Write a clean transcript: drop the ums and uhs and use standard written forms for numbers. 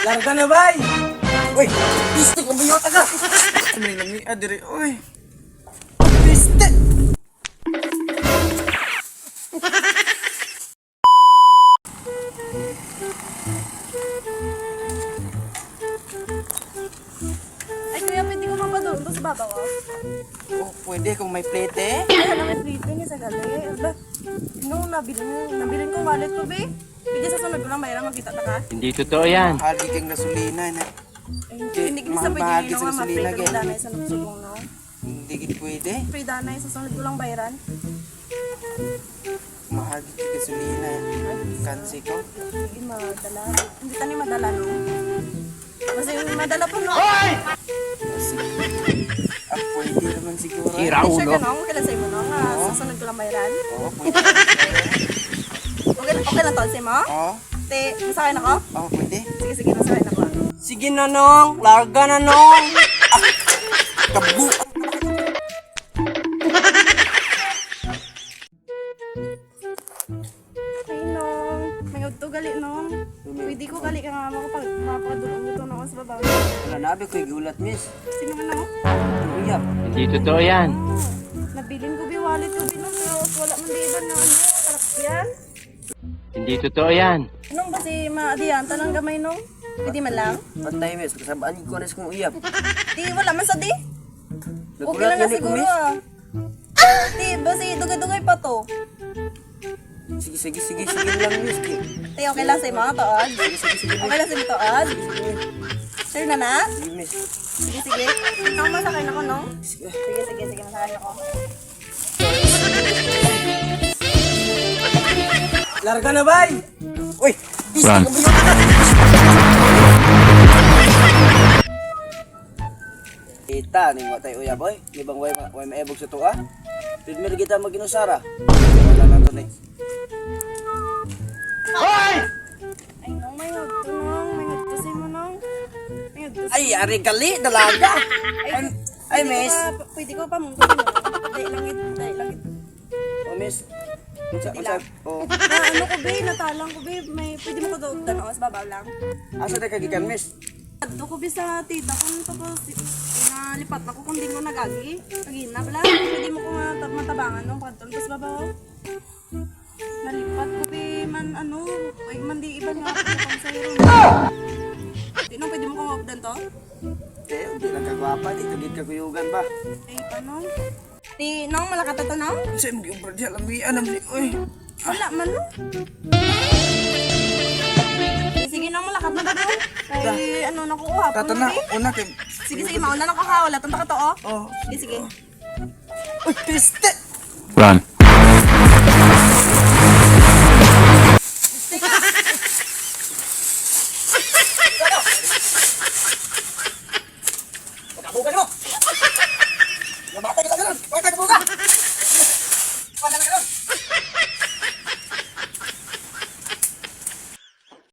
Larga na bay! Uy! Piste ka buyo taga! May nami adiri, uy! Piste! Ay, kuya, pwede ko mapadulong to sa babaw, oh. Oh, pwede kung may plete. Ay, alam mo, plate niya sa gali. Ala, nung nabilin ko wallet ko, be. Bigyan sa sunod ko lang bayarang makita na ka. Hindi totoo yan. Mahal kang gasolina na. Ay, hindi ko sa mahal pwede ka nyo sa nga gasolina, ma-plate gen. ko danay sa nagsulong, no? Hindi gid pwede. Free danay sa sunod ko lang bayaran. Mahal kang gasolina. Kansi ko. Hindi madala. Hindi tani madala, no? Kasi madala po, no? Pwede naman siguro. Sira Sure ulo. ka, no? Okay lang sa'yo mo, no? Nga, sa sunod ko lang bayaran. Oo, pwede. Okay lang to, sa'yo mo? Oo, Te, masakay na ko? oo, pwede. Sige, sige, masakay na ko. Sige na nong, larga na nong. Kabu. Ay, nong. May udto gali, nong. Pwede ko gali ka nga makapadulong ito, nong, sa babaw. Wala na ko'y gulat, miss. Sino man, nong? Uyap. Hindi totoo yan. Nabilin ko wallet ko bilang pero wala man di iba na ano, kalakyan. Hindi totoo yan. Anong ba si maadiyan? Tanang gamay nung? Pwede man lang? Patay, miss. Kasabaan ko na sa kong uyap. Di, wala man sa di. Okay Nagulat lang na yun eh, siguro miss. ah. Di, ba si dugay-dugay pa to? Sige lang, miss. Di, okay lang sa mga tood? Sige, Okay lang sa mga tood? Sure na na? sige, miss. Sige, sige. Nung masakay na ko, nung? Sige. Sige, masakay na ko. Larga na, bay! Uy! Piste Run. ka buyo taga! Kita, ning watay uyab, boy. Di bang way maebog sa tuwa? Pidmer kita maginusara. Wala na to, next. Ay, nung may hagto, nung. May hagto sa'yo mo, nung. May hagto sa'yo. Ay, ari gali, dalaga! Ay, pwede miss. ko pwede ko pa mong gawin, no? Dahil lang ito. Oh, miss. Oh. Na ano ko, be, natalang ko, be. May, pwede mo ko daw dano, sa babaw lang. Asa na kagikan, miss? Adto ko, be, sa tita ko, tapos, nalipat na ko kung di ko nagagi. Pagina, bala, pwede mo ko nga matabangan, no? Pagkatong, tapos babaw. Nalipat ko, be, man, ano, ay, man di iba nga ako kung sa'yo. Di nung pwede mo ko mabdan to? Di lang kagwapa, di tagit kaguyugan ba? Ay, paano? Di, nung malakata to, no? Kasi hindi yung brad alam mo yan, uy. Wala man, no? Sige, nung malakat na ba to? Ay, ano, nakukuha po, Tato no, na, be? una kay... Sige, mauna na ko ha. Wala tong taka to, oh. Oh, Sige, sige. uy, piste! Run.